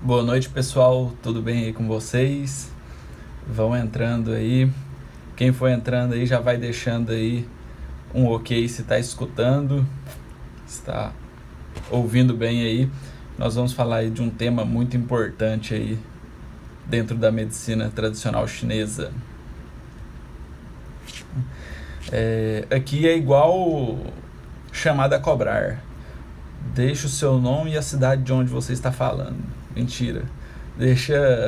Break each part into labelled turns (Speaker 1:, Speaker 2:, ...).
Speaker 1: Boa noite, pessoal, tudo bem aí com vocês? Vão entrando aí. Quem for entrando aí já vai deixando aí um ok se está escutando, está ouvindo bem aí. Nós vamos falar aí de um tema muito importante aí dentro da medicina tradicional chinesa. Aqui é igual chamada a cobrar. Deixa o seu nome e a cidade de onde você está falando. Mentira. Deixa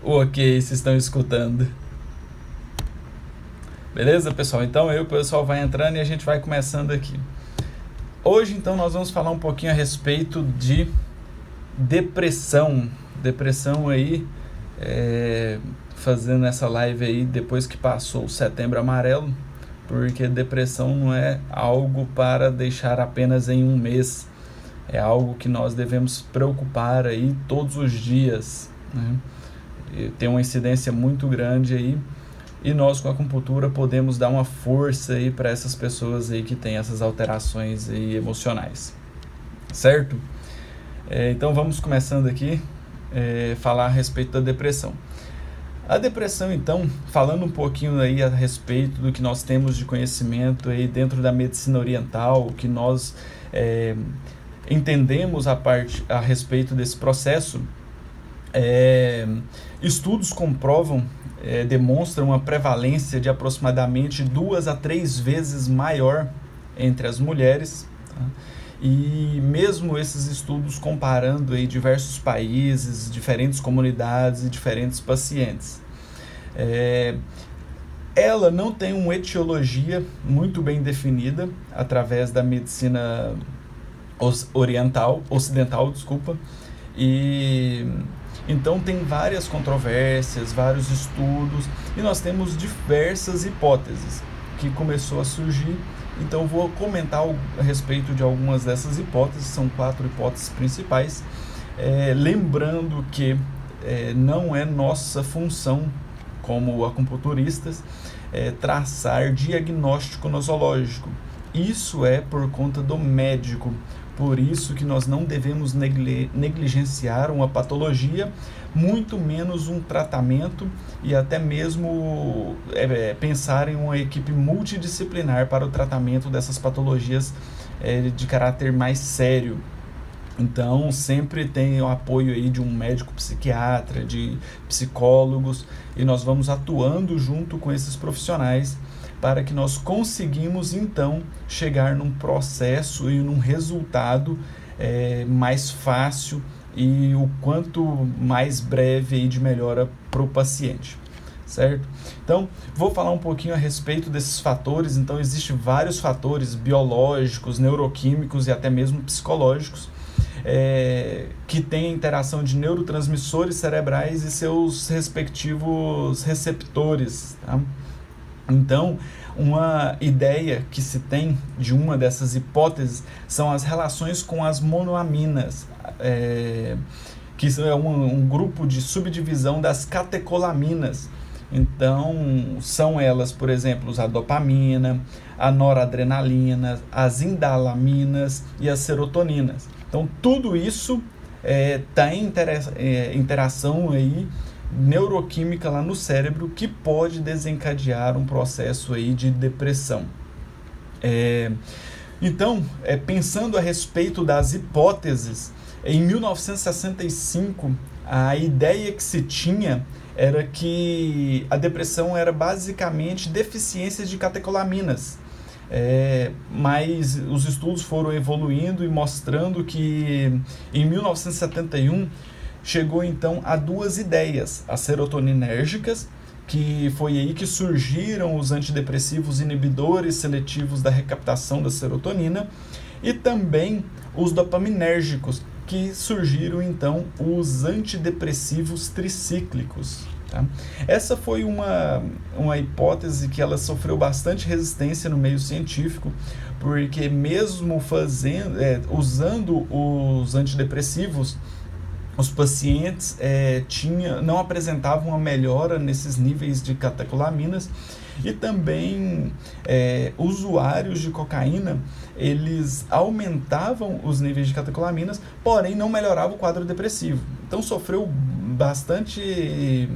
Speaker 1: o ok se estão escutando. Beleza, pessoal? Então o pessoal vai entrando e a gente vai começando aqui. Hoje, então, nós vamos falar um pouquinho a respeito de depressão. Depressão aí, fazendo essa live aí depois que passou o Setembro Amarelo, porque depressão não é algo para deixar apenas em um mês. É algo que nós devemos preocupar aí todos os dias, né? Tem uma incidência muito grande aí, e nós com a acupuntura podemos dar uma força aí para essas pessoas aí que têm essas alterações aí emocionais, certo? Então vamos começando aqui, falar a respeito da depressão. A depressão, então, falando um pouquinho aí a respeito do que nós temos de conhecimento aí dentro da medicina oriental, que nós entendemos a respeito desse processo, estudos comprovam, demonstram uma prevalência de aproximadamente 2 a 3 vezes maior entre as mulheres, tá? E mesmo esses estudos comparando aí diversos países, diferentes comunidades e diferentes pacientes, ela não tem uma etiologia muito bem definida através da medicina ocidental, e então tem várias controvérsias, vários estudos, e nós temos diversas hipóteses que começou a surgir. Então vou comentar a respeito de algumas dessas hipóteses. São 4 hipóteses principais, lembrando que não é nossa função como acupunturistas traçar diagnóstico nosológico. Isso é por conta do médico. Por isso que nós não devemos negligenciar uma patologia, muito menos um tratamento, e até mesmo pensar em uma equipe multidisciplinar para o tratamento dessas patologias de caráter mais sério. Então sempre tem o apoio aí de um médico psiquiatra, de psicólogos, e nós vamos atuando junto com esses profissionais para que nós conseguimos então chegar num processo e num resultado mais fácil e o quanto mais breve aí de melhora para o paciente, certo? Então, vou falar um pouquinho a respeito desses fatores. Então, existem vários fatores biológicos, neuroquímicos e até mesmo psicológicos que têm interação de neurotransmissores cerebrais e seus respectivos receptores, tá? Então, uma ideia que se tem de uma dessas hipóteses são as relações com as monoaminas, que é um grupo de subdivisão das catecolaminas. Então, são elas, por exemplo, a dopamina, a noradrenalina, as indalaminas e as serotoninas. Então, tudo isso está em interação aí neuroquímica lá no cérebro, que pode desencadear um processo aí de depressão. Então, pensando a respeito das hipóteses, em 1965, a ideia que se tinha era que a depressão era basicamente deficiência de catecolaminas. Mas os estudos foram evoluindo e mostrando que em 1971 chegou então a 2 ideias: as serotoninérgicas, que foi aí que surgiram os antidepressivos inibidores seletivos da recaptação da serotonina, e também os dopaminérgicos, que surgiram então os antidepressivos tricíclicos, tá? Essa foi uma hipótese que ela sofreu bastante resistência no meio científico, porque mesmo usando os antidepressivos, os pacientes não apresentavam uma melhora nesses níveis de catecolaminas, E também usuários de cocaína, eles aumentavam os níveis de catecolaminas, porém não melhoravam o quadro depressivo. Então sofreu bastante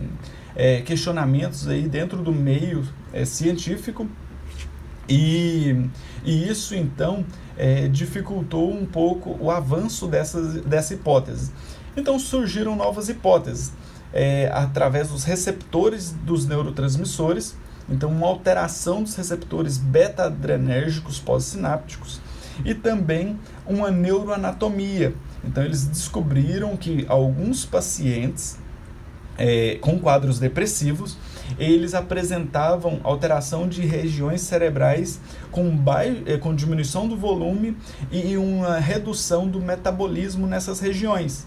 Speaker 1: questionamentos aí dentro do meio científico, e isso então dificultou um pouco o avanço dessa hipótese. Então surgiram novas hipóteses através dos receptores dos neurotransmissores. Então, uma alteração dos receptores beta-adrenérgicos pós-sinápticos e também uma neuroanatomia. Então, eles descobriram que alguns pacientes com quadros depressivos, eles apresentavam alteração de regiões cerebrais com diminuição do volume e uma redução do metabolismo nessas regiões.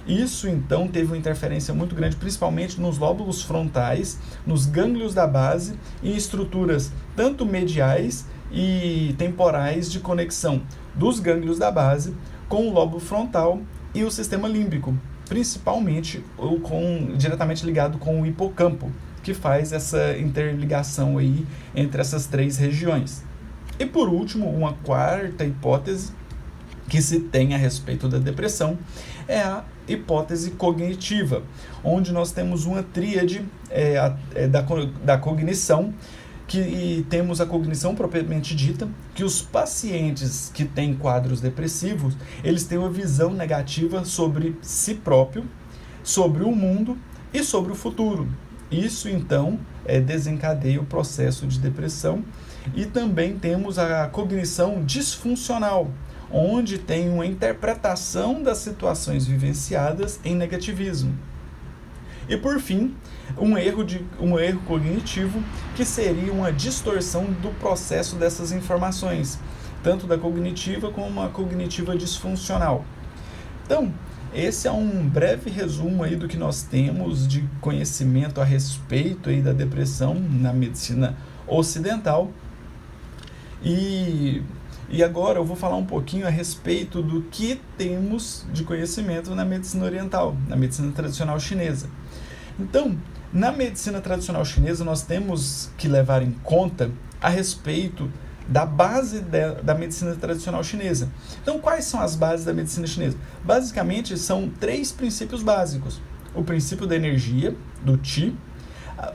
Speaker 1: Isso, então, teve uma interferência muito grande, principalmente nos lóbulos frontais, nos gânglios da base e em estruturas tanto mediais e temporais de conexão dos gânglios da base com o lóbulo frontal e o sistema límbico, principalmente diretamente ligado com o hipocampo, que faz essa interligação aí entre essas três regiões. E, por último, uma quarta hipótese que se tem a respeito da depressão é a hipótese cognitiva, onde nós temos uma tríade da cognição, que temos a cognição propriamente dita, que os pacientes que têm quadros depressivos, eles têm uma visão negativa sobre si próprio, sobre o mundo e sobre o futuro. Isso, então, desencadeia o processo de depressão. E também temos a cognição disfuncional, onde tem uma interpretação das situações vivenciadas em negativismo. E, por fim, um erro cognitivo, que seria uma distorção do processo dessas informações, tanto da cognitiva como a cognitiva disfuncional. Então, esse é um breve resumo aí do que nós temos de conhecimento a respeito aí da depressão na medicina ocidental. E agora eu vou falar um pouquinho a respeito do que temos de conhecimento na medicina oriental, na medicina tradicional chinesa. Então, na medicina tradicional chinesa, nós temos que levar em conta a respeito da base da medicina tradicional chinesa. Então, quais são as bases da medicina chinesa? Basicamente, são 3 princípios básicos. O princípio da energia, do Qi,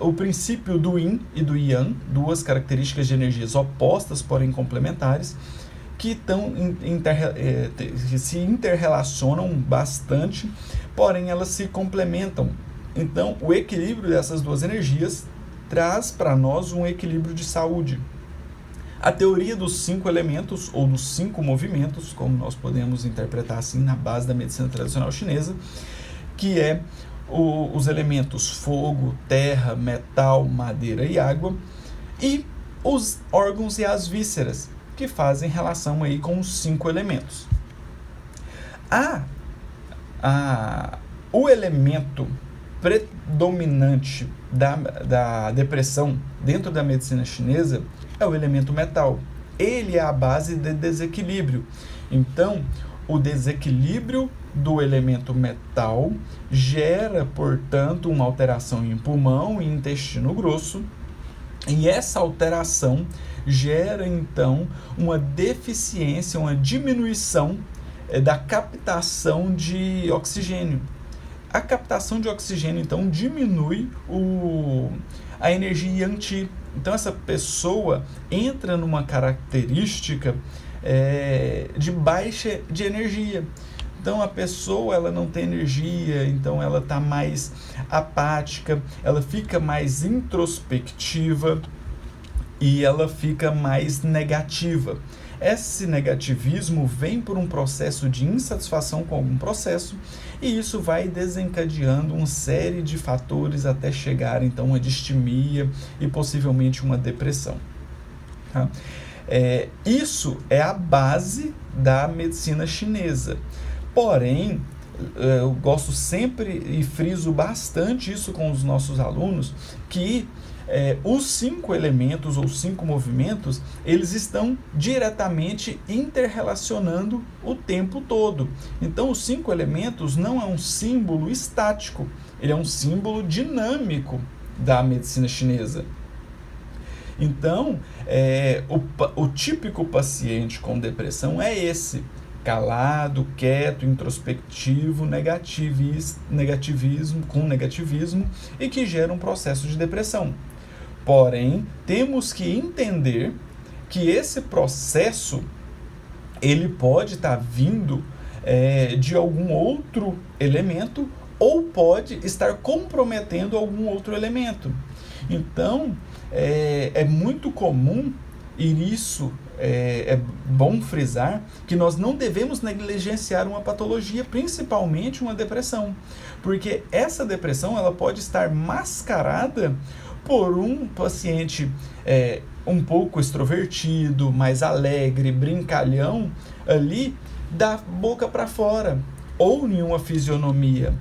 Speaker 1: o princípio do Yin e do Yang, 2 características de energias opostas, porém complementares, que se interrelacionam bastante, porém elas se complementam. Então, o equilíbrio dessas 2 energias traz para nós um equilíbrio de saúde. A teoria dos 5 elementos, ou dos 5 movimentos, como nós podemos interpretar assim na base da medicina tradicional chinesa, que é os elementos fogo, terra, metal, madeira e água, e os órgãos e as vísceras, que fazem relação aí com os 5 elementos. O elemento predominante da depressão dentro da medicina chinesa é o elemento metal. Ele é a base de desequilíbrio. Então, o desequilíbrio do elemento metal gera, portanto, uma alteração em pulmão e intestino grosso, e essa alteração gera, então, uma deficiência, uma diminuição da captação de oxigênio. A captação de oxigênio, então, diminui a energia Yang Qi. Então, essa pessoa entra numa característica de baixa de energia. Então, a pessoa ela não tem energia, então ela está mais apática, ela fica mais introspectiva e ela fica mais negativa. Esse negativismo vem por um processo de insatisfação com algum processo, e isso vai desencadeando uma série de fatores até chegar, então, a uma distimia e possivelmente uma depressão. Tá? Isso é a base da medicina chinesa. Porém, eu gosto sempre e friso bastante isso com os nossos alunos, que os 5 elementos ou 5 movimentos, eles estão diretamente interrelacionando o tempo todo. Então, os 5 elementos não é um símbolo estático, ele é um símbolo dinâmico da medicina chinesa. Então, o típico paciente com depressão é esse: calado, quieto, introspectivo, negativismo e que gera um processo de depressão. Porém, temos que entender que esse processo ele pode estar vindo de algum outro elemento ou pode estar comprometendo algum outro elemento. Então, é muito comum, e isso é bom frisar, que nós não devemos negligenciar uma patologia, principalmente uma depressão, porque essa depressão ela pode estar mascarada por um paciente um pouco extrovertido, mais alegre, brincalhão, ali da boca para fora, ou em uma fisionomia.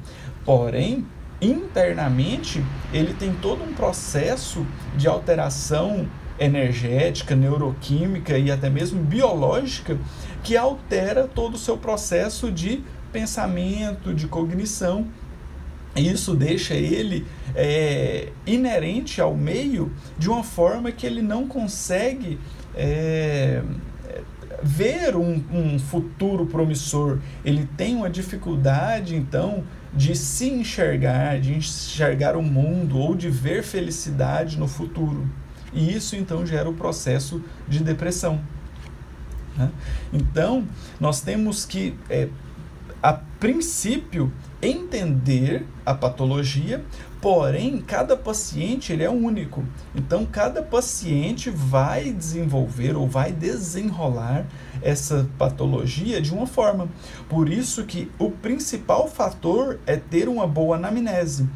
Speaker 1: Porém, internamente, ele tem todo um processo de alteração energética, neuroquímica e até mesmo biológica que altera todo o seu processo de pensamento, de cognição. Isso deixa ele inerente ao meio de uma forma que ele não consegue ver um futuro promissor. Ele tem uma dificuldade, então, de se enxergar, de enxergar o mundo ou de ver felicidade no futuro. E isso, então, gera o processo de depressão. Né? Então, nós temos que, a princípio, entender a patologia, porém, cada paciente ele é único. Então, cada paciente vai desenvolver ou vai desenrolar essa patologia de uma forma. Por isso que o principal fator é ter uma boa anamnese.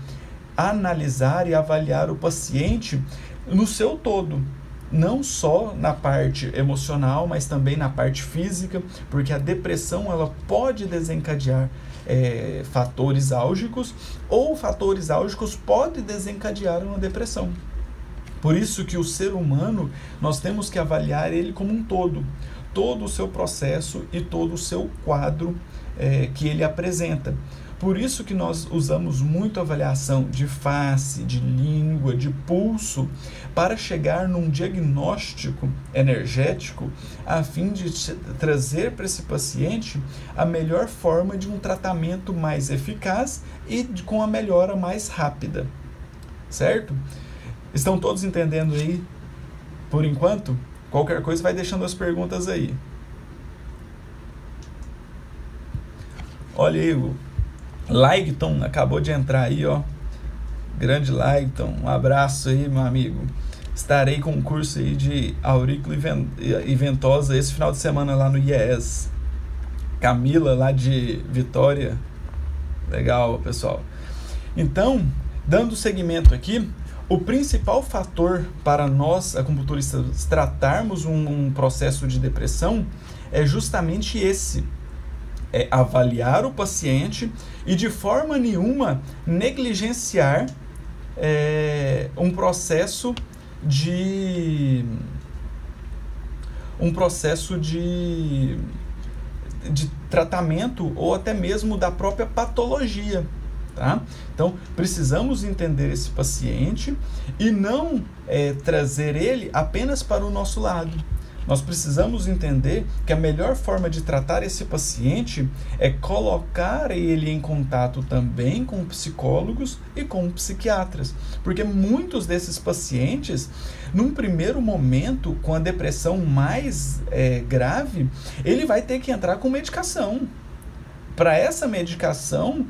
Speaker 1: Analisar e avaliar o paciente no seu todo. Não só na parte emocional, mas também na parte física, porque a depressão ela pode desencadear fatores álgicos, ou fatores álgicos podem desencadear uma depressão. Por isso que o ser humano, nós temos que avaliar ele como um todo o seu processo e todo o seu quadro que ele apresenta. Por isso que nós usamos muito avaliação de face, de língua, de pulso, para chegar num diagnóstico energético, a fim de trazer para esse paciente a melhor forma de um tratamento mais eficaz e com a melhora mais rápida. Certo? Estão todos entendendo aí, por enquanto? Qualquer coisa vai deixando as perguntas aí. Olha aí, o Laigton acabou de entrar aí, ó. Grande Laigton, um abraço aí, meu amigo. Estarei com um curso aí de aurícula e ventosa esse final de semana lá no IES. Camila, lá de Vitória. Legal, pessoal. Então, dando seguimento aqui, o principal fator para nós, acupunturistas, tratarmos um processo de depressão é justamente esse. É avaliar o paciente e de forma nenhuma negligenciar um processo de tratamento ou até mesmo da própria patologia. Tá? Então, precisamos entender esse paciente e não trazer ele apenas para o nosso lado. Nós precisamos entender que a melhor forma de tratar esse paciente é colocar ele em contato também com psicólogos e com psiquiatras. Porque muitos desses pacientes, num primeiro momento, com a depressão mais grave, ele vai ter que entrar com medicação. Para essa medicação,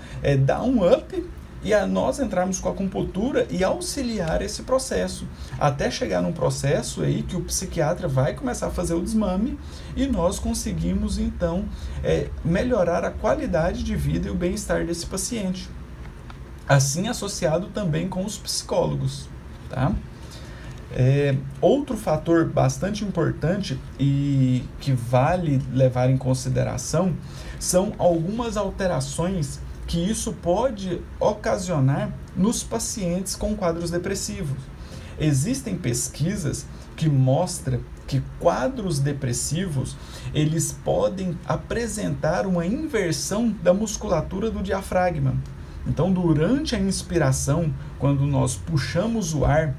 Speaker 1: dar um up e nós entrarmos com a acupuntura e auxiliar esse processo, até chegar num processo aí que o psiquiatra vai começar a fazer o desmame e nós conseguimos, então, melhorar a qualidade de vida e o bem-estar desse paciente. Assim, associado também com os psicólogos, tá? Outro fator bastante importante e que vale levar em consideração são algumas alterações que isso pode ocasionar nos pacientes com quadros depressivos. Existem pesquisas que mostram que quadros depressivos eles podem apresentar uma inversão da musculatura do diafragma. Então, durante a inspiração, quando nós puxamos o ar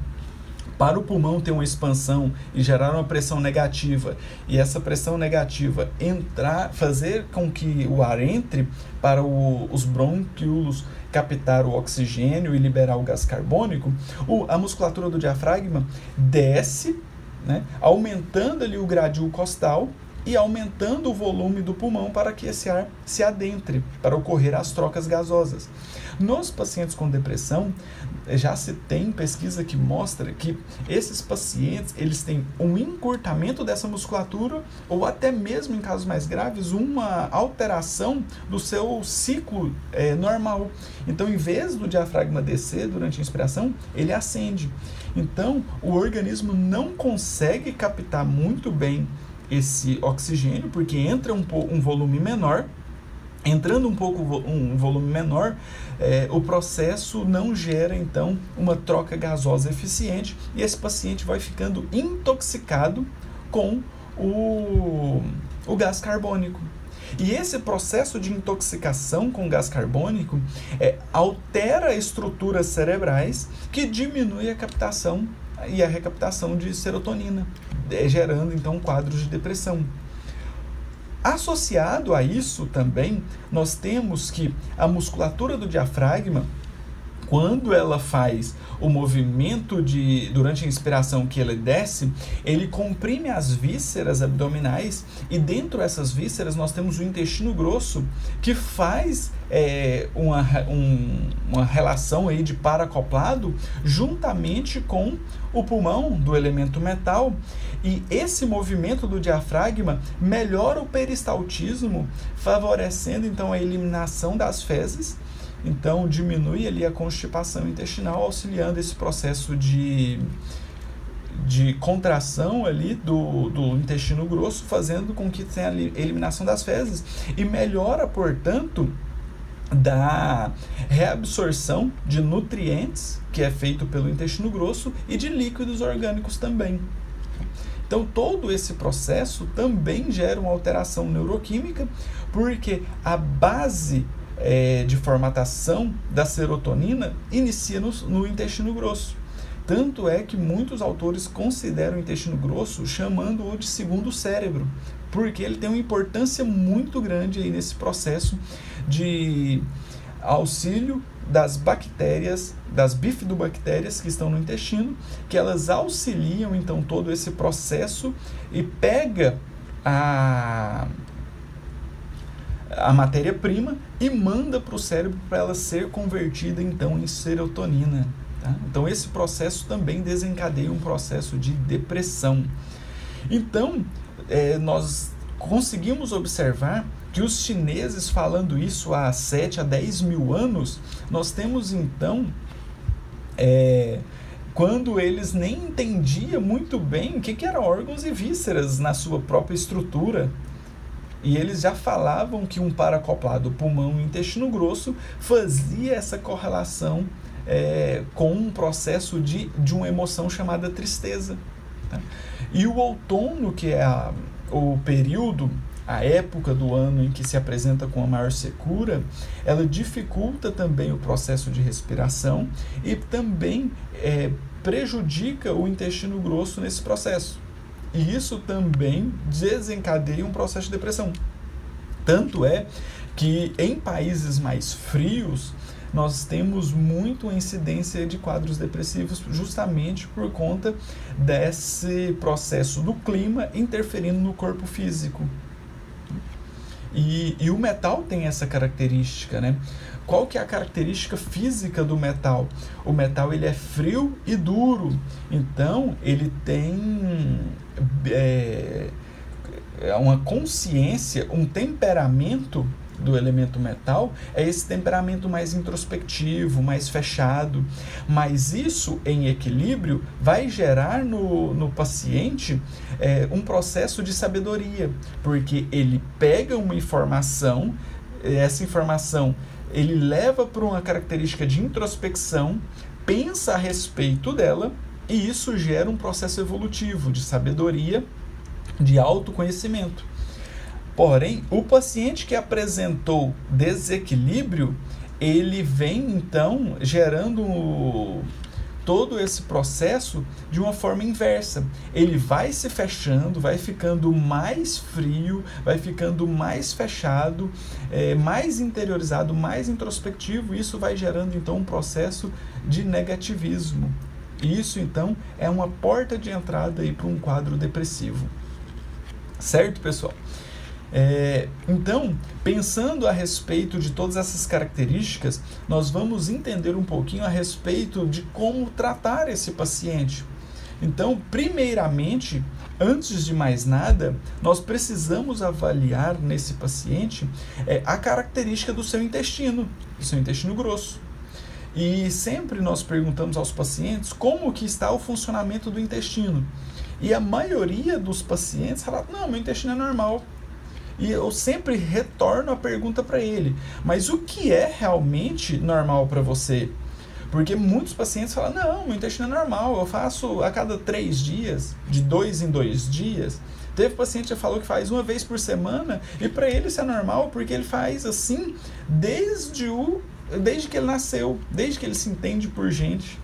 Speaker 1: Para o pulmão ter uma expansão e gerar uma pressão negativa, e essa pressão negativa fazer com que o ar entre para os brônquios captar o oxigênio e liberar o gás carbônico, a musculatura do diafragma desce, né, aumentando ali o gradil costal e aumentando o volume do pulmão para que esse ar se adentre, para ocorrer as trocas gasosas. Nos pacientes com depressão, já se tem pesquisa que mostra que esses pacientes, eles têm um encurtamento dessa musculatura ou até mesmo, em casos mais graves, uma alteração do seu ciclo normal. Então, em vez do diafragma descer durante a inspiração, ele ascende. Então, o organismo não consegue captar muito bem esse oxigênio, porque entra um volume menor. Entrando um volume menor, o processo não gera, então, uma troca gasosa eficiente e esse paciente vai ficando intoxicado com o gás carbônico. E esse processo de intoxicação com gás carbônico altera estruturas cerebrais que diminui a captação e a recaptação de serotonina, gerando, então, quadros de depressão. Associado a isso também, nós temos que a musculatura do diafragma, quando ela faz o movimento durante a inspiração que ele desce, ele comprime as vísceras abdominais e dentro dessas vísceras nós temos o intestino grosso que faz uma relação aí de paracoplado juntamente com o pulmão do elemento metal, e esse movimento do diafragma melhora o peristaltismo, favorecendo então a eliminação das fezes. Então, diminui ali a constipação intestinal, auxiliando esse processo de contração ali do intestino grosso, fazendo com que tenha a eliminação das fezes e melhora, portanto, da reabsorção de nutrientes, que é feito pelo intestino grosso, e de líquidos orgânicos também. Então, todo esse processo também gera uma alteração neuroquímica, porque a base de formatação da serotonina inicia no intestino grosso. Tanto é que muitos autores consideram o intestino grosso chamando-o de segundo cérebro, porque ele tem uma importância muito grande aí nesse processo de auxílio das bactérias, das bifidobactérias que estão no intestino, que elas auxiliam então todo esse processo e pega a matéria-prima e manda para o cérebro para ela ser convertida então em serotonina. Tá? Então esse processo também desencadeia um processo de depressão. Então nós conseguimos observar que os chineses, falando isso há 7 a 10 mil anos, nós temos então quando eles nem entendiam muito bem o que eram órgãos e vísceras na sua própria estrutura. E eles já falavam que um paracoplado pulmão e intestino grosso fazia essa correlação com um processo de uma emoção chamada tristeza. Tá? E o outono, que é o período, a época do ano em que se apresenta com a maior secura, ela dificulta também o processo de respiração e também prejudica o intestino grosso nesse processo. E isso também desencadeia um processo de depressão. Tanto é que em países mais frios, nós temos muito incidência de quadros depressivos justamente por conta desse processo do clima interferindo no corpo físico. E o metal tem essa característica, né? Qual que é a característica física do metal? O metal ele é frio e duro, então ele tem uma consciência, um temperamento do elemento metal, é esse temperamento mais introspectivo, mais fechado, mas isso em equilíbrio vai gerar no paciente um processo de sabedoria, porque ele pega uma informação, essa informação ele leva para uma característica de introspecção, pensa a respeito dela, e isso gera um processo evolutivo de sabedoria, de autoconhecimento. Porém, o paciente que apresentou desequilíbrio, ele vem então gerando todo esse processo de uma forma inversa. Ele vai se fechando, vai ficando mais frio, vai ficando mais fechado, mais interiorizado, mais introspectivo, e isso vai gerando então um processo de negativismo. Isso então é uma porta de entrada para um quadro depressivo. Certo, pessoal? Então, pensando a respeito de todas essas características, nós vamos entender um pouquinho a respeito de como tratar esse paciente. Então, primeiramente, antes de mais nada, nós precisamos avaliar nesse paciente a característica do seu intestino grosso. E sempre nós perguntamos aos pacientes como que está o funcionamento do intestino. E a maioria dos pacientes fala, não, meu intestino é normal. E eu sempre retorno a pergunta para ele, mas o que é realmente normal para você? Porque muitos pacientes falam, não, meu intestino é normal, eu faço a cada 3 dias, de 2 em 2 dias. Teve paciente que falou que faz 1 vez por semana, e para ele isso é normal, porque ele faz assim desde que ele nasceu, desde que ele se entende por gente.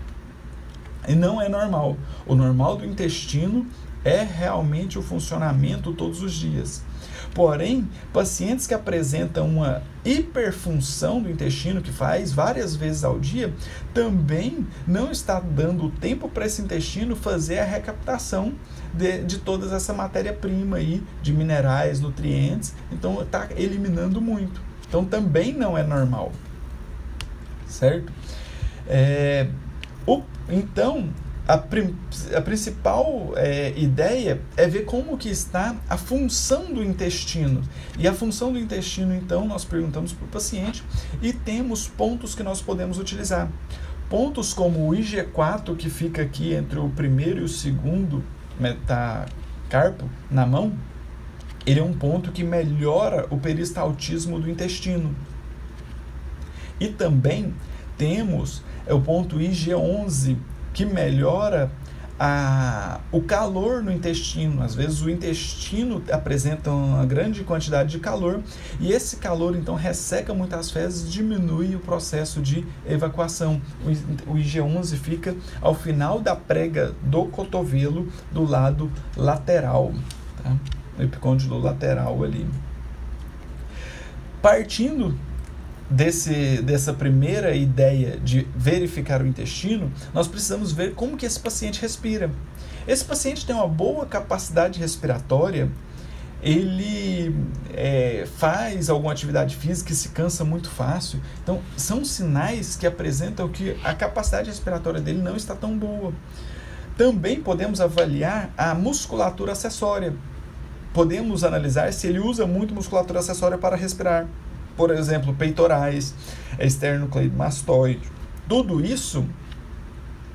Speaker 1: E não é normal. O normal do intestino é realmente o funcionamento todos os dias. Porém, pacientes que apresentam uma hiperfunção do intestino, que faz várias vezes ao dia, também não está dando tempo para esse intestino fazer a recaptação de toda essa matéria-prima aí, de minerais, nutrientes, então está eliminando muito. Então também não é normal, certo? Então, a principal ideia é ver como que está a função do intestino. E a função do intestino, então, nós perguntamos para o paciente e temos pontos que nós podemos utilizar. Pontos como o IG4, que fica aqui entre o primeiro e o segundo metacarpo na mão, ele é um ponto que melhora o peristaltismo do intestino. E também temos o ponto IG11, que melhora o calor no intestino. Às vezes o intestino apresenta uma grande quantidade de calor e esse calor então resseca muitas fezes, diminui o processo de evacuação. O IG11 fica ao final da prega do cotovelo do lado lateral, tá? No epicôndilo lateral ali. Partindo dessa primeira ideia de verificar o intestino, nós precisamos ver como que esse paciente respira. Esse paciente tem uma boa capacidade respiratória, ele faz alguma atividade física e se cansa muito fácil. Então, são sinais que apresentam que a capacidade respiratória dele não está tão boa. Também podemos avaliar a musculatura acessória. Podemos analisar se ele usa muito musculatura acessória para respirar. Por exemplo, peitorais, esternocleidomastoide. Tudo isso,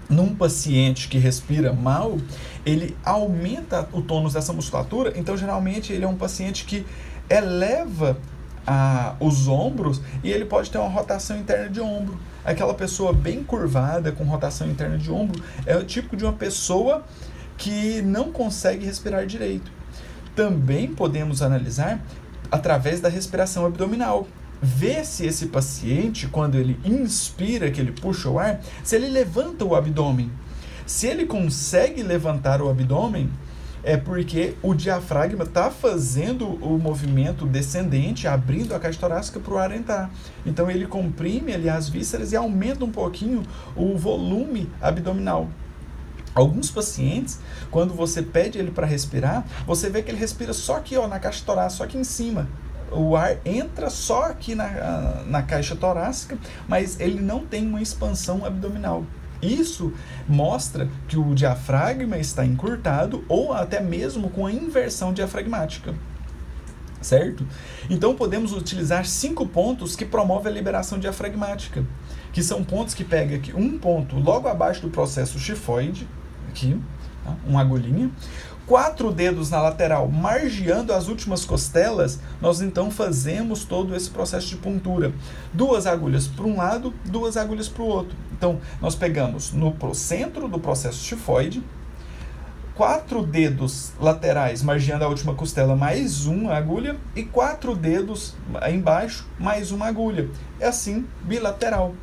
Speaker 1: num paciente que respira mal, ele aumenta o tônus dessa musculatura. Então, geralmente, ele é um paciente que eleva os ombros e ele pode ter uma rotação interna de ombro. Aquela pessoa bem curvada, com rotação interna de ombro, é o típico de uma pessoa que não consegue respirar direito. Também podemos analisar através da respiração abdominal. Ver se esse paciente, quando ele inspira, que ele puxa o ar, se ele levanta o abdômen. Se ele consegue levantar o abdômen, é porque o diafragma está fazendo o movimento descendente, abrindo a caixa torácica para o ar entrar. Então ele comprime ali as vísceras e aumenta um pouquinho o volume abdominal. Alguns pacientes, quando você pede ele para respirar, você vê que ele respira só aqui, na caixa torácica, só aqui em cima. O ar entra só aqui na caixa torácica, mas ele não tem uma expansão abdominal. Isso mostra que o diafragma está encurtado ou até mesmo com a inversão diafragmática. Certo? Então podemos utilizar 5 pontos que promovem a liberação diafragmática, que são pontos que pega aqui um ponto logo abaixo do processo xifoide, aqui, tá? Uma agulhinha, 4 dedos na lateral, margeando as últimas costelas, nós então fazemos todo esse processo de puntura. 2 agulhas para um lado, 2 agulhas para o outro. Então, nós pegamos no centro do processo xifoide, 4 dedos laterais, margeando a última costela, mais uma agulha, e 4 dedos embaixo, mais uma agulha. É assim, bilateral.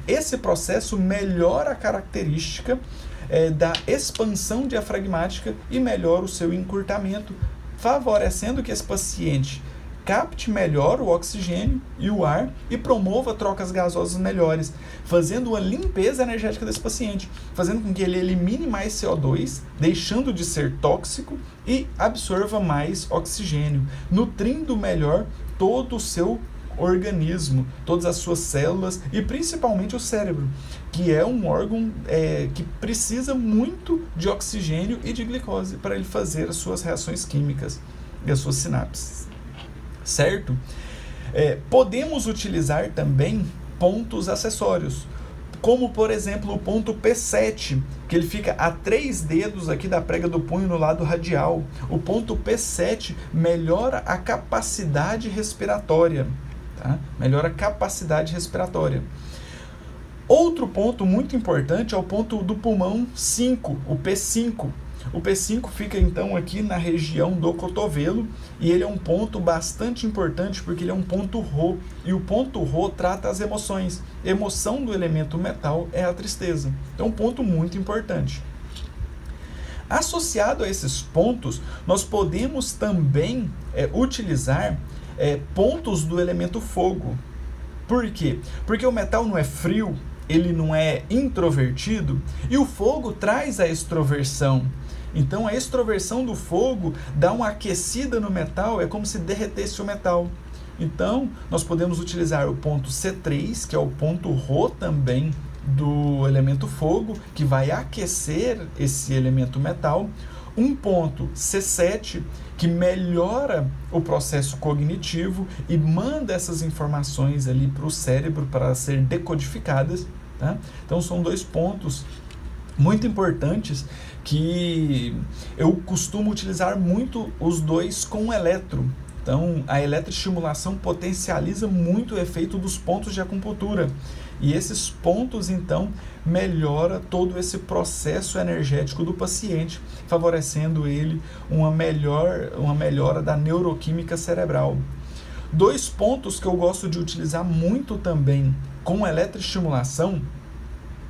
Speaker 1: esse processo melhora a característica da expansão diafragmática e melhora o seu encurtamento, favorecendo que esse paciente capte melhor o oxigênio e o ar e promova trocas gasosas melhores, fazendo uma limpeza energética desse paciente, fazendo com que ele elimine mais CO2, deixando de ser tóxico e absorva mais oxigênio, nutrindo melhor todo o seu organismo, todas as suas células e principalmente o cérebro, que é um órgão que precisa muito de oxigênio e de glicose para ele fazer as suas reações químicas e as suas sinapses. Certo? Podemos utilizar também pontos acessórios, como por exemplo o ponto P7, que ele fica a 3 dedos aqui da prega do punho no lado radial. O ponto P7 melhora a capacidade respiratória, tá? Melhora a capacidade respiratória. Outro ponto muito importante é o ponto do pulmão 5, o P5. O P5 fica então aqui na região do cotovelo e ele é um ponto bastante importante porque ele é um ponto Rho, e o ponto Rho trata as emoções. A emoção do elemento metal é a tristeza. Então, um ponto muito importante. Associado a esses pontos, nós podemos também utilizar pontos do elemento fogo. Por quê? Porque o metal não é frio, ele não é introvertido, e o fogo traz a extroversão. Então a extroversão do fogo dá uma aquecida no metal, é como se derretesse o metal. Então nós podemos utilizar o ponto C3, que é o ponto Rho também do elemento fogo, que vai aquecer esse elemento metal. Um ponto C7, que melhora o processo cognitivo e manda essas informações ali para o cérebro para serem decodificadas. Tá? Então são 2 pontos muito importantes que eu costumo utilizar muito os 2 com eletro. Então, a eletroestimulação potencializa muito o efeito dos pontos de acupuntura. E esses pontos, então, melhora todo esse processo energético do paciente, favorecendo ele uma melhora da neuroquímica cerebral. 2 pontos que eu gosto de utilizar muito também com eletroestimulação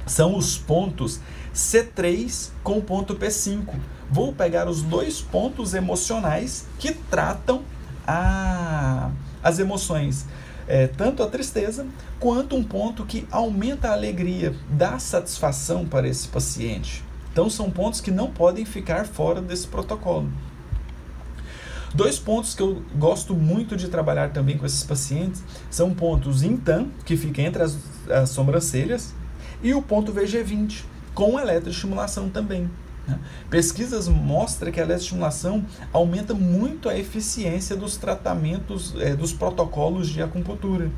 Speaker 1: são os pontos C3 com o ponto P5. Vou pegar os 2 pontos emocionais que tratam as emoções, tanto a tristeza, quanto um ponto que aumenta a alegria, dá satisfação para esse paciente. Então, são pontos que não podem ficar fora desse protocolo. 2 pontos que eu gosto muito de trabalhar também com esses pacientes são pontos Intan, que fica entre as sobrancelhas, e o ponto VG20, com eletroestimulação também. Pesquisas mostram que a eletroestimulação aumenta muito a eficiência dos tratamentos, dos protocolos de acupuntura.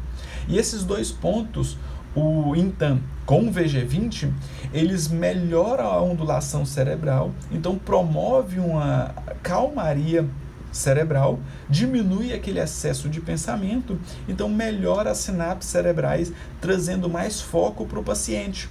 Speaker 1: E esses 2 pontos, o Intan com o VG20, eles melhoram a ondulação cerebral, então promove uma calmaria cerebral, diminui aquele excesso de pensamento, então melhora as sinapses cerebrais, trazendo mais foco para o paciente.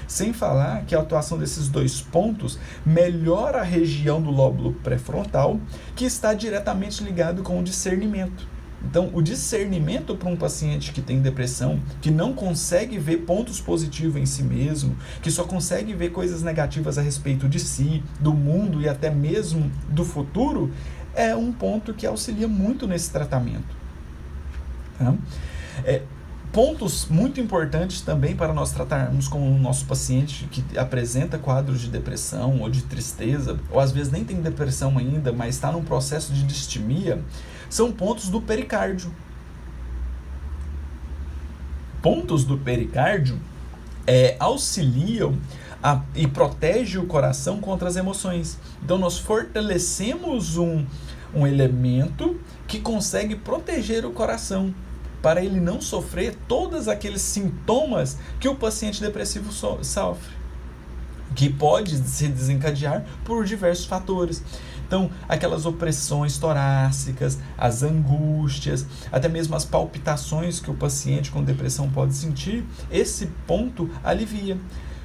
Speaker 1: Sem falar que a atuação desses 2 pontos melhora a região do lóbulo pré-frontal, que está diretamente ligado com o discernimento. Então, o discernimento para um paciente que tem depressão, que não consegue ver pontos positivos em si mesmo, que só consegue ver coisas negativas a respeito de si, do mundo e até mesmo do futuro, é um ponto que auxilia muito nesse tratamento. Tá? Pontos muito importantes também para nós tratarmos com o nosso paciente que apresenta quadros de depressão ou de tristeza, ou às vezes nem tem depressão ainda, mas está num processo de distimia, são pontos do pericárdio. Pontos do pericárdio auxiliam e protegem o coração contra as emoções. Então nós fortalecemos um elemento que consegue proteger o coração, para ele não sofrer todos aqueles sintomas que o paciente depressivo sofre, que pode se desencadear por diversos fatores. Então, aquelas opressões torácicas, as angústias, até mesmo as palpitações que o paciente com depressão pode sentir, esse ponto alivia.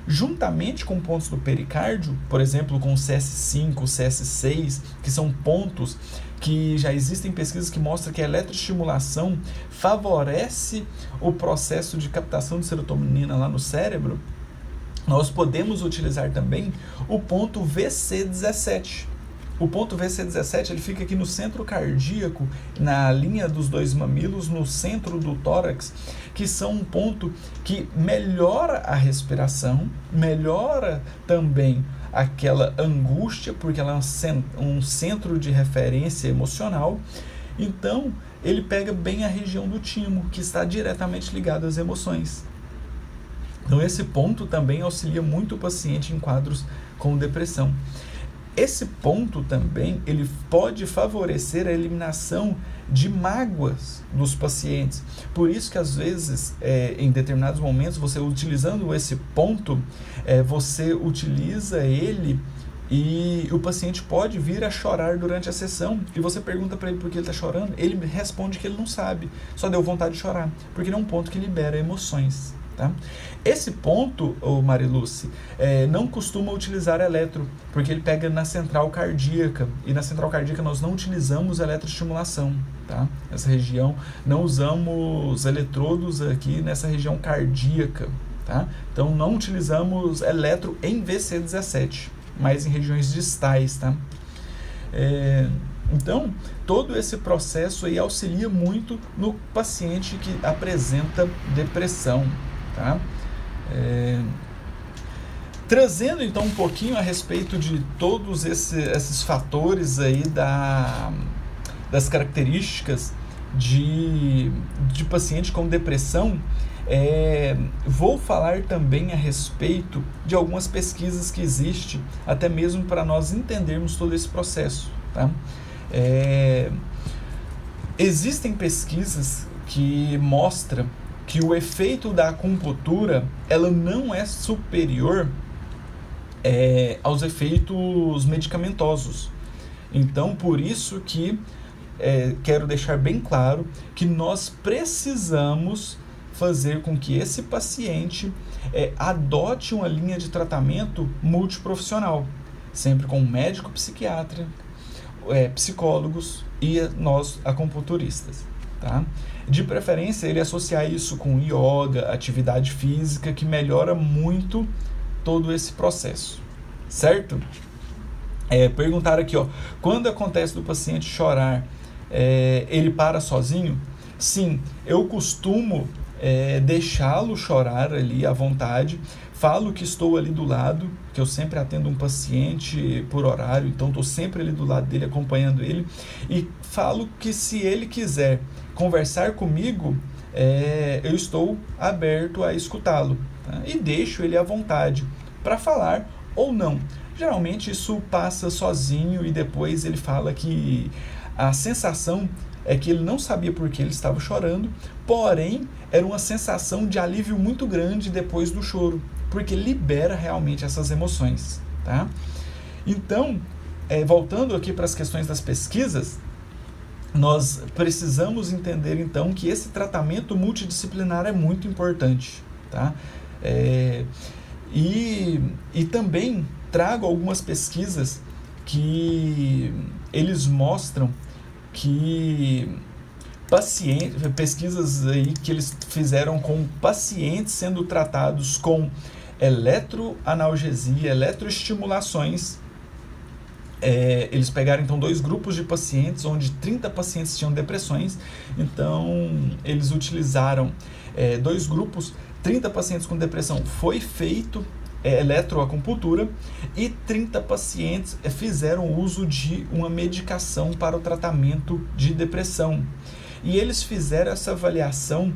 Speaker 1: Juntamente com pontos do pericárdio, por exemplo, com o CS5, o CS6, que são pontos que já existem pesquisas que mostram que a eletroestimulação favorece o processo de captação de serotonina lá no cérebro, nós podemos utilizar também o ponto VC17. O ponto VC17 ele fica aqui no centro cardíaco, na linha dos dois mamilos, no centro do tórax, que são um ponto que melhora a respiração, melhora também aquela angústia, porque ela é um centro de referência emocional. Então, ele pega bem a região do timo, que está diretamente ligado às emoções. Então, esse ponto também auxilia muito o paciente em quadros com depressão. Esse ponto também ele pode favorecer a eliminação de mágoas dos pacientes. Por isso que às vezes, em determinados momentos, você utilizando esse ponto, você utiliza ele e o paciente pode vir a chorar durante a sessão. E você pergunta para ele por que ele está chorando, ele responde que ele não sabe, só deu vontade de chorar, porque ele é um ponto que libera emoções. Tá? Esse ponto, Mariluce, não costuma utilizar eletro, porque ele pega na central cardíaca, e na central cardíaca nós não utilizamos eletroestimulação, tá? Nessa região, não usamos eletrodos aqui nessa região cardíaca, tá? Então não utilizamos eletro em VC17, mas em regiões distais, tá? Então, todo esse processo aí auxilia muito no paciente que apresenta depressão. Tá? Trazendo então um pouquinho a respeito de todos esses fatores aí das características de paciente com depressão, vou falar também a respeito de algumas pesquisas que existem, até mesmo para nós entendermos todo esse processo. Tá? Existem pesquisas que mostram que o efeito da acupuntura ela não é superior aos efeitos medicamentosos. Então, por isso que quero deixar bem claro que nós precisamos fazer com que esse paciente adote uma linha de tratamento multiprofissional, sempre com um médico psiquiatra, psicólogos e nós acupunturistas. Tá? De preferência, ele associar isso com yoga, atividade física, que melhora muito todo esse processo, certo? Perguntaram aqui, quando acontece do paciente chorar, ele para sozinho? Sim, eu costumo deixá-lo chorar ali à vontade, falo que estou ali do lado, que eu sempre atendo um paciente por horário, então estou sempre ali do lado dele, acompanhando ele, e falo que se ele quiser conversar comigo, eu estou aberto a escutá-lo, tá? E deixo ele à vontade para falar ou não. Geralmente isso passa sozinho e depois ele fala que a sensação é que ele não sabia por que ele estava chorando, porém era uma sensação de alívio muito grande depois do choro, porque libera realmente essas emoções. Tá? Então, voltando aqui para as questões das pesquisas, nós precisamos entender então que esse tratamento multidisciplinar é muito importante. Tá? E também trago algumas pesquisas que eles mostram que pesquisas aí que eles fizeram com pacientes sendo tratados com eletroanalgesia, eletroestimulações. Eles pegaram então 2 grupos de pacientes, onde 30 pacientes tinham depressões, então eles utilizaram 2 grupos, 30 pacientes com depressão foi feito eletroacupuntura e 30 pacientes fizeram uso de uma medicação para o tratamento de depressão. E eles fizeram essa avaliação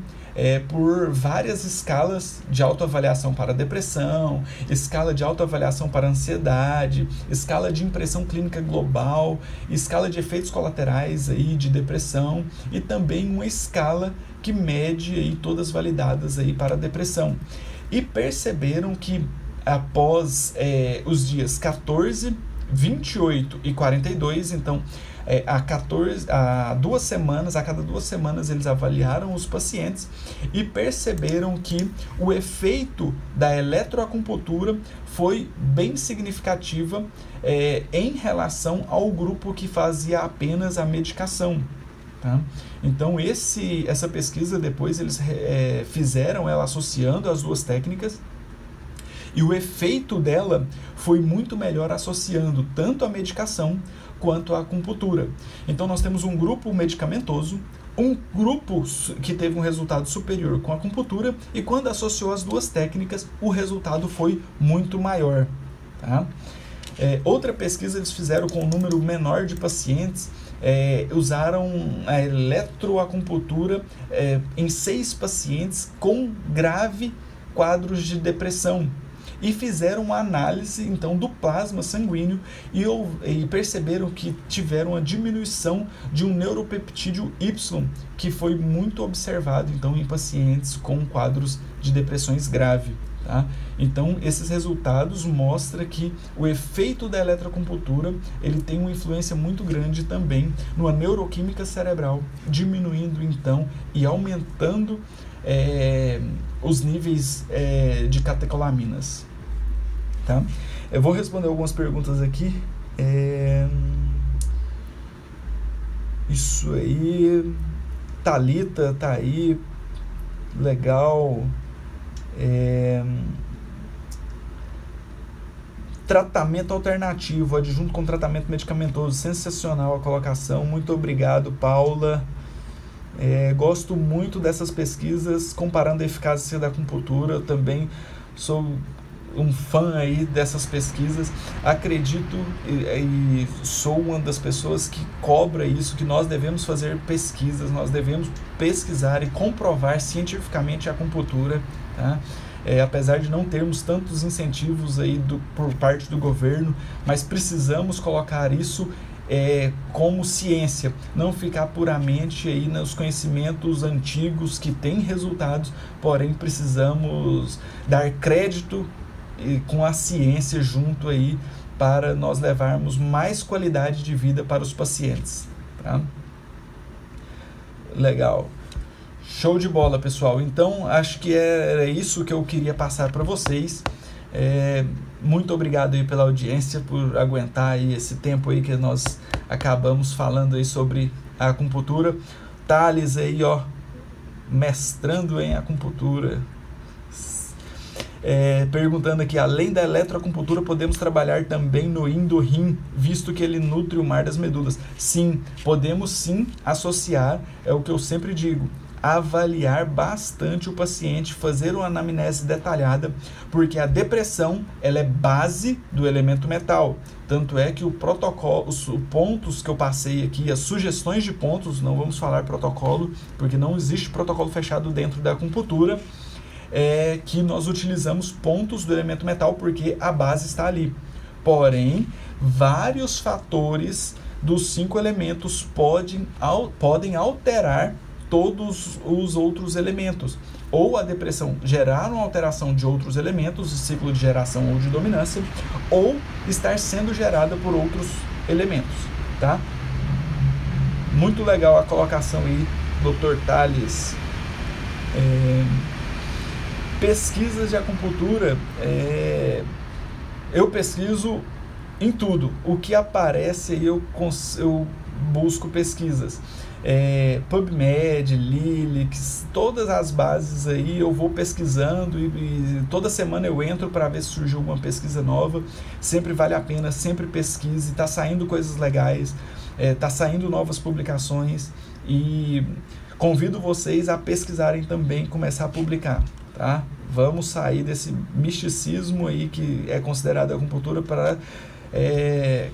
Speaker 1: por várias escalas de autoavaliação para depressão, escala de autoavaliação para ansiedade, escala de impressão clínica global, escala de efeitos colaterais aí de depressão e também uma escala que mede aí todas validadas aí para depressão. E perceberam que após os dias 14, 28 e 42, então a 2 semanas, a cada 2 semanas eles avaliaram os pacientes e perceberam que o efeito da eletroacupuntura foi bem significativa em relação ao grupo que fazia apenas a medicação. Tá? Então essa pesquisa depois eles fizeram ela associando as duas técnicas, e o efeito dela foi muito melhor associando tanto a medicação quanto a acupuntura. Então nós temos um grupo medicamentoso, um grupo que teve um resultado superior com a acupuntura, e quando associou as duas técnicas, o resultado foi muito maior. Tá? Outra pesquisa eles fizeram com um número menor de pacientes, usaram a eletroacupuntura em 6 pacientes com grave quadros de depressão, e fizeram uma análise então do plasma sanguíneo e perceberam que tiveram uma diminuição de um neuropeptídeo Y, que foi muito observado então em pacientes com quadros de depressões graves. Tá? Então esses resultados mostram que o efeito da eletroacupuntura ele tem uma influência muito grande também numa neuroquímica cerebral, diminuindo então e aumentando os níveis de catecolaminas. Tá? Eu vou responder algumas perguntas aqui. Isso aí, Thalita tá aí, legal. Tratamento alternativo, adjunto com tratamento medicamentoso, sensacional a colocação, muito obrigado, Paula. Gosto muito dessas pesquisas comparando a eficácia da acupuntura. Eu também sou um fã aí dessas pesquisas, acredito e sou uma das pessoas que cobra isso, que nós devemos fazer pesquisas, nós devemos pesquisar e comprovar cientificamente a acupuntura, tá? Apesar de não termos tantos incentivos aí por parte do governo, mas precisamos colocar isso como ciência, não ficar puramente aí nos conhecimentos antigos que têm resultados, porém precisamos dar crédito com a ciência junto aí para nós levarmos mais qualidade de vida para os pacientes. Tá? Legal. Show de bola, pessoal. Então, acho que era isso que eu queria passar para vocês. Muito obrigado aí pela audiência, por aguentar aí esse tempo aí que nós acabamos falando aí sobre a acupuntura. Thales aí, mestrando em acupuntura. Perguntando aqui, além da eletroacupuntura, podemos trabalhar também no Yin-Do-Rin, visto que ele nutre o mar das medulas? Sim, podemos sim associar, é o que eu sempre digo, avaliar bastante o paciente, fazer uma anamnese detalhada, porque a depressão ela é base do elemento metal. Tanto é que o protocolo, os pontos que eu passei aqui, as sugestões de pontos, não vamos falar protocolo, porque não existe protocolo fechado dentro da acupuntura, que nós utilizamos pontos do elemento metal porque a base está ali. Porém, vários fatores dos 5 elementos podem alterar todos os outros elementos. Ou a depressão gerar uma alteração de outros elementos, de ciclo de geração ou de dominância, ou estar sendo gerada por outros elementos. Tá? Muito legal a colocação aí, Dr. Thales. Pesquisas de acupuntura, eu pesquiso em tudo. O que aparece aí eu busco pesquisas. PubMed, Lilix, todas as bases aí eu vou pesquisando e toda semana eu entro para ver se surgiu alguma pesquisa nova. Sempre vale a pena, sempre pesquise, está saindo coisas legais, está saindo novas publicações e convido vocês a pesquisarem também, começar a publicar. Tá? Vamos sair desse misticismo aí que é considerado acupuntura para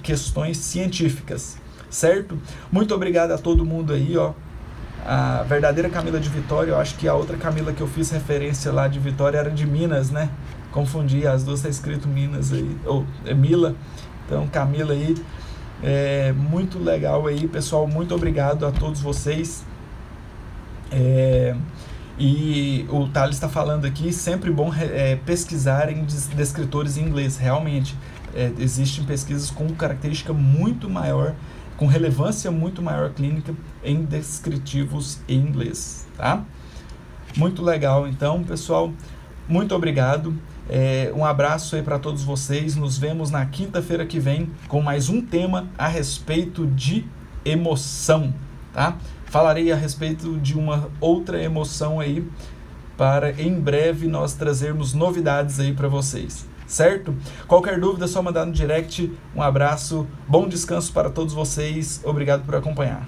Speaker 1: questões científicas, certo? Muito obrigado a todo mundo aí, a verdadeira Camila de Vitória. Eu acho que a outra Camila que eu fiz referência lá de Vitória era de Minas, né? Confundi, as duas está escrito Minas aí, ou Mila. Então Camila aí, muito legal aí, pessoal. Muito obrigado a todos vocês. E o Thales está falando aqui, sempre bom pesquisar em descritores em inglês. Realmente, existem pesquisas com característica muito maior com relevância muito maior clínica em descritivos em inglês, tá? Muito legal, então, pessoal, muito obrigado. Um abraço aí para todos vocês. Nos vemos na quinta-feira que vem com mais um tema a respeito de emoção, tá? Falarei a respeito de uma outra emoção aí para em breve nós trazermos novidades aí para vocês, certo? Qualquer dúvida é só mandar no direct. Um abraço, bom descanso para todos vocês. Obrigado por acompanhar.